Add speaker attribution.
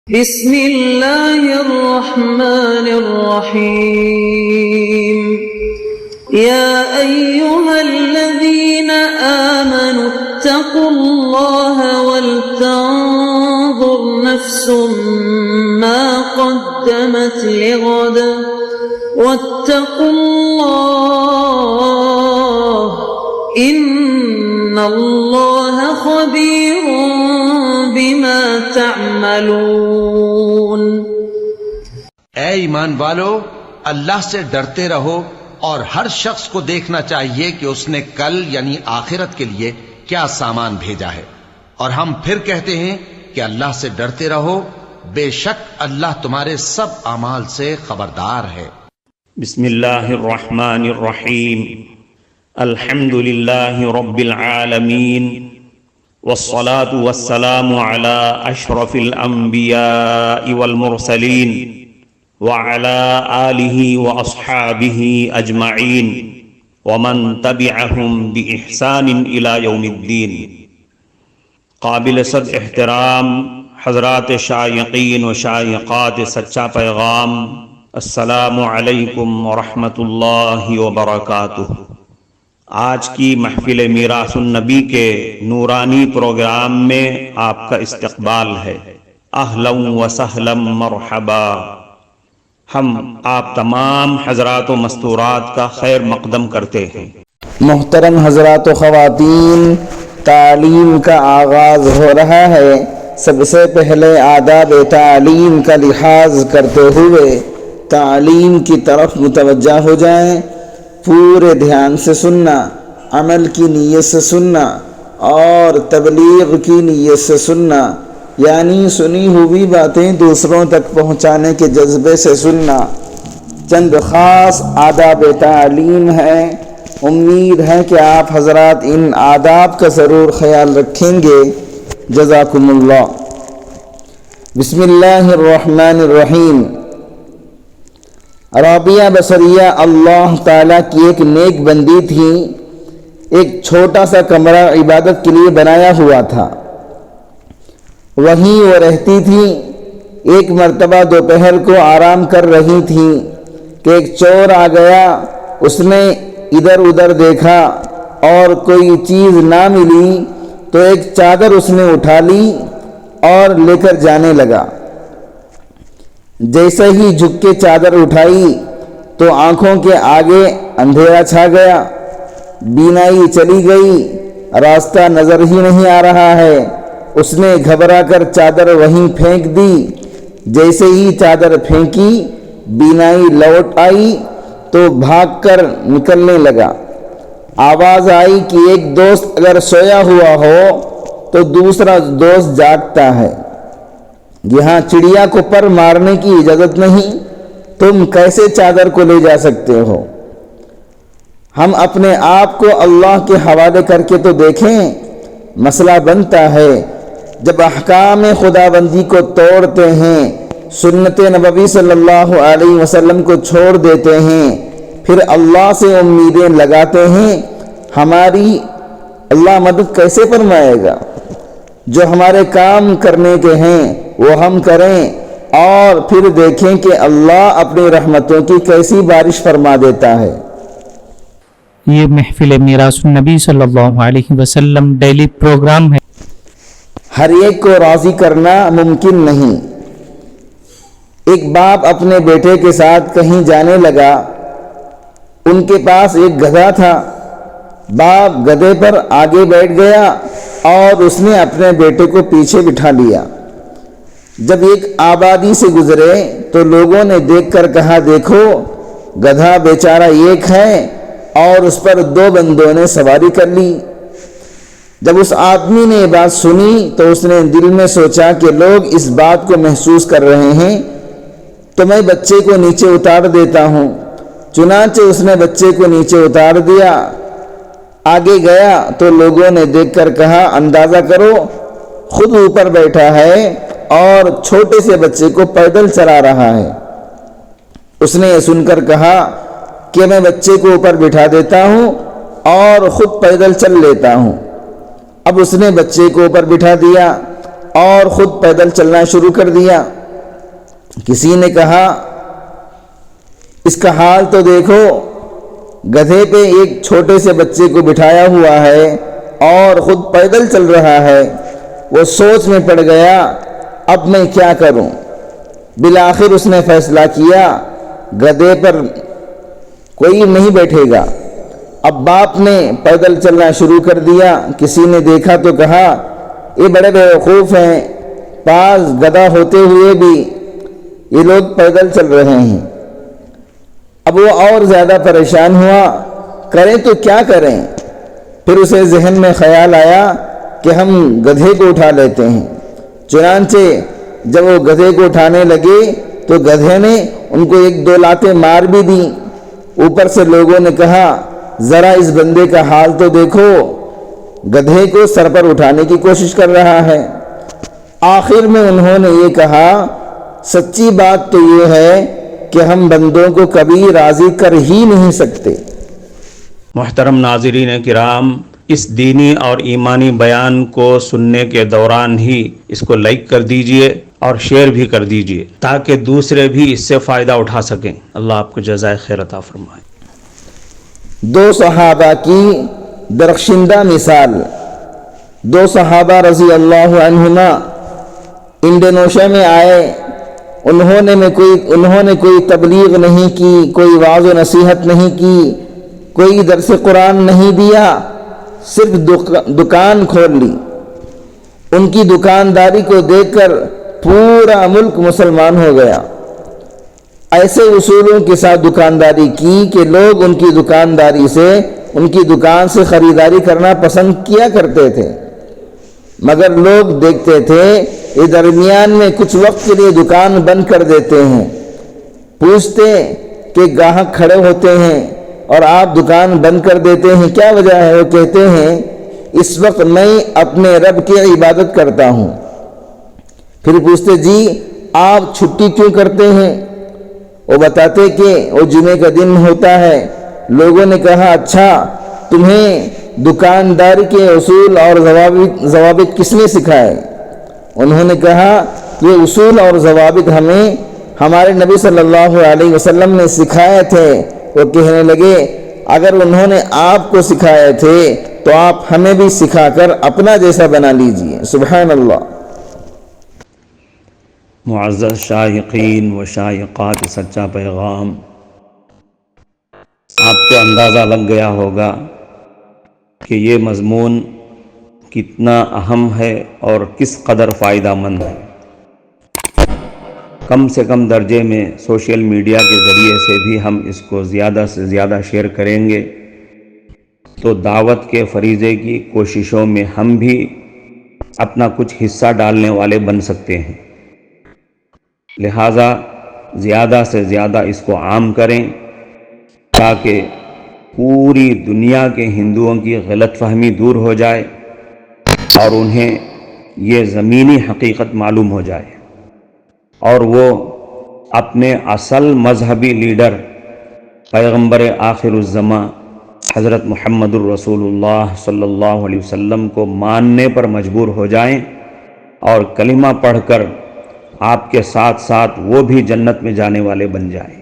Speaker 1: بسم اللہ الرحمن الرحیم یا ایہا الذین آمنوا اتقوا اللہ ولتنظر نفس ما قدمت لغد واتقوا اللہ ان اللہ خبیر بما تعملون۔
Speaker 2: اے ایمان والو، اللہ سے ڈرتے رہو اور ہر شخص کو دیکھنا چاہیے کہ اس نے کل یعنی آخرت کے لیے کیا سامان بھیجا ہے، اور ہم پھر کہتے ہیں کہ اللہ سے ڈرتے رہو، بے شک اللہ تمہارے سب اعمال سے خبردار ہے۔
Speaker 3: بسم اللہ الرحمن الرحیم، الحمد للہ رب العالمین، والصلاة والسلام على اشرف الانبیاء والمرسلین وعلى آلہ واصحابہ اجمعین ومن تبعہم بإحسان الى یوم الدین۔ قابل صد احترام حضرات شائقین و شائقات سچا پیغام، السلام علیکم ورحمۃ اللہ وبرکاتہ۔ آج کی محفل میراث النبی کے نورانی پروگرام میں آپ کا استقبال ہے۔ اہلا و سہلا مرحبا۔ ہم آپ تمام حضرات و مستورات کا خیر مقدم کرتے ہیں۔
Speaker 4: محترم حضرات و خواتین، تعلیم کا آغاز ہو رہا ہے۔ سب سے پہلے آداب تعلیم کا لحاظ کرتے ہوئے تعلیم کی طرف متوجہ ہو جائیں۔ پورے دھیان سے سننا، عمل کی نیت سے سننا اور تبلیغ کی نیت سے سننا، یعنی سنی ہوئی باتیں دوسروں تک پہنچانے کے جذبے سے سننا۔ چند خاص آداب تعلیم ہیں، امید ہے کہ آپ حضرات ان آداب کا ضرور خیال رکھیں گے۔ جزاکم اللہ۔ بسم اللہ الرحمن الرحیم۔ رابعہ بصریہ اللہ تعالیٰ کی ایک نیک بندی تھی۔ ایک چھوٹا سا کمرہ عبادت کے لیے بنایا ہوا تھا، وہیں وہ رہتی تھی۔ ایک مرتبہ دوپہر کو آرام کر رہی تھی کہ ایک چور آ گیا۔ اس نے ادھر ادھر دیکھا اور کوئی چیز نہ ملی تو ایک چادر اس نے اٹھا لی اور لے کر جانے لگا۔ جیسے ہی جھک کے چادر اٹھائی تو آنکھوں کے آگے اندھیرا چھا گیا، بینائی چلی گئی، راستہ نظر ہی نہیں آ رہا ہے۔ اس نے گھبرا کر چادر وہیں پھینک دی۔ جیسے ہی چادر پھینکی، بینائی لوٹ آئی تو بھاگ کر نکلنے لگا۔ آواز آئی کہ ایک دوست اگر سویا ہوا ہو تو دوسرا دوست جاگتا ہے۔ یہاں چڑیا کو پر مارنے کی اجازت نہیں، تم کیسے چادر کو لے جا سکتے ہو؟ ہم اپنے آپ کو اللہ کے حوالے کر کے تو دیکھیں۔ مسئلہ بنتا ہے جب احکام خداوندی کو توڑتے ہیں، سنت نبوی صلی اللہ علیہ وسلم کو چھوڑ دیتے ہیں، پھر اللہ سے امیدیں لگاتے ہیں، ہماری اللہ مدد کیسے فرمائے گا؟ جو ہمارے کام کرنے کے ہیں وہ ہم کریں اور پھر دیکھیں کہ اللہ اپنی رحمتوں کی کیسی بارش فرما دیتا ہے۔
Speaker 5: یہ محفل میراث النبی صلی اللہ علیہ وسلم ڈیلی پروگرام ہے۔
Speaker 4: ہر ایک کو راضی کرنا ممکن نہیں۔ ایک باپ اپنے بیٹے کے ساتھ کہیں جانے لگا۔ ان کے پاس ایک گدھا تھا۔ باپ گدھے پر آگے بیٹھ گیا اور اس نے اپنے بیٹے کو پیچھے بٹھا لیا۔ جب ایک آبادی سے گزرے تو لوگوں نے دیکھ کر کہا، دیکھو گدھا بیچارہ ایک ہے اور اس پر دو بندوں نے سواری کر لی۔ جب اس آدمی نے یہ بات سنی تو اس نے دل میں سوچا کہ لوگ اس بات کو محسوس کر رہے ہیں تو میں بچے کو نیچے اتار دیتا ہوں۔ چنانچہ اس نے بچے کو نیچے اتار دیا۔ آگے گیا تو لوگوں نے دیکھ کر کہا، اندازہ کرو خود اوپر بیٹھا ہے اور چھوٹے سے بچے کو پیدل چلا رہا ہے۔ اس نے یہ سن کر کہا کہ میں بچے کو اوپر بٹھا دیتا ہوں اور خود پیدل چل لیتا ہوں۔ اب اس نے بچے کو اوپر بٹھا دیا اور خود پیدل چلنا شروع کر دیا۔ کسی نے کہا اس کا حال تو دیکھو، گدھے پہ ایک چھوٹے سے بچے کو بٹھایا ہوا ہے اور خود پیدل چل رہا ہے۔ وہ سوچ میں پڑ گیا اب میں کیا کروں۔ بالآخر اس نے فیصلہ کیا گدھے پر کوئی نہیں بیٹھے گا۔ اب باپ نے پیدل چلنا شروع کر دیا۔ کسی نے دیکھا تو کہا یہ بڑے بیوقوف ہیں، پاس گدھا ہوتے ہوئے بھی یہ لوگ پیدل چل رہے ہیں۔ اب وہ اور زیادہ پریشان ہوا، کریں تو کیا کریں؟ پھر اسے ذہن میں خیال آیا کہ ہم گدھے کو اٹھا لیتے ہیں۔ چنانچہ جب وہ گدھے کو اٹھانے لگے تو گدھے نے ان کو ایک دو لاتیں مار بھی دیں۔ اوپر سے لوگوں نے کہا ذرا اس بندے کا حال تو دیکھو، گدھے کو سر پر اٹھانے کی کوشش کر رہا ہے۔ آخر میں انہوں نے یہ کہا سچی بات تو یہ ہے کہ ہم بندوں کو کبھی راضی کر ہی نہیں سکتے۔
Speaker 3: محترم ناظرین کرام، اس دینی اور ایمانی بیان کو سننے کے دوران ہی اس کو لائک کر دیجئے اور شیئر بھی کر دیجئے تاکہ دوسرے بھی اس سے فائدہ اٹھا سکیں۔ اللہ آپ کو جزائے خیر عطا فرمائے۔
Speaker 4: دو صحابہ کی درخشندہ مثال۔ دو صحابہ رضی اللہ عنہما انڈونیشیا میں آئے۔ انہوں نے کوئی تبلیغ نہیں کی، کوئی وعظ و نصیحت نہیں کی، کوئی درس قرآن نہیں دیا، صرف دکان کھول لی۔ ان کی دکانداری کو دیکھ کر پورا ملک مسلمان ہو گیا۔ ایسے اصولوں کے ساتھ دکانداری کی کہ لوگ ان کی دکانداری سے، ان کی دکان سے خریداری کرنا پسند کیا کرتے تھے، مگر لوگ دیکھتے تھے یہ درمیان میں کچھ وقت کے لیے دکان بند کر دیتے ہیں۔ پوچھتے کہ گاہک کھڑے ہوتے ہیں اور آپ دکان بند کر دیتے ہیں، کیا وجہ ہے؟ وہ کہتے ہیں اس وقت میں اپنے رب کی عبادت کرتا ہوں۔ پھر پوچھتے جی آپ چھٹی کیوں کرتے ہیں؟ وہ بتاتے کہ وہ جمعے کا دن ہوتا ہے۔ لوگوں نے کہا اچھا تمہیں دکانداری کے اصول اور ضوابط کس نے سکھائے؟ انہوں نے کہا یہ اصول اور ضوابط ہمیں ہمارے نبی صلی اللہ علیہ وسلم نے سکھائے تھے۔ وہ کہنے لگے اگر انہوں نے آپ کو سکھائے تھے تو آپ ہمیں بھی سکھا کر اپنا جیسا بنا لیجئے۔ سبحان اللہ۔
Speaker 3: معزز شائقین و شائقات سچا پیغام، آپ کو اندازہ لگ گیا ہوگا کہ یہ مضمون کتنا اہم ہے اور کس قدر فائدہ مند ہے۔ کم سے کم درجے میں سوشل میڈیا کے ذریعے سے بھی ہم اس کو زیادہ سے زیادہ شیئر کریں گے تو دعوت کے فریضے کی کوششوں میں ہم بھی اپنا کچھ حصہ ڈالنے والے بن سکتے ہیں۔ لہٰذا زیادہ سے زیادہ اس کو عام کریں تاکہ پوری دنیا کے ہندوؤں کی غلط فہمی دور ہو جائے اور انہیں یہ زمینی حقیقت معلوم ہو جائے اور وہ اپنے اصل مذہبی لیڈر پیغمبر آخر الزماں حضرت محمد الرسول اللہ صلی اللہ علیہ وسلم کو ماننے پر مجبور ہو جائیں اور کلمہ پڑھ کر آپ کے ساتھ ساتھ وہ بھی جنت میں جانے والے بن جائیں۔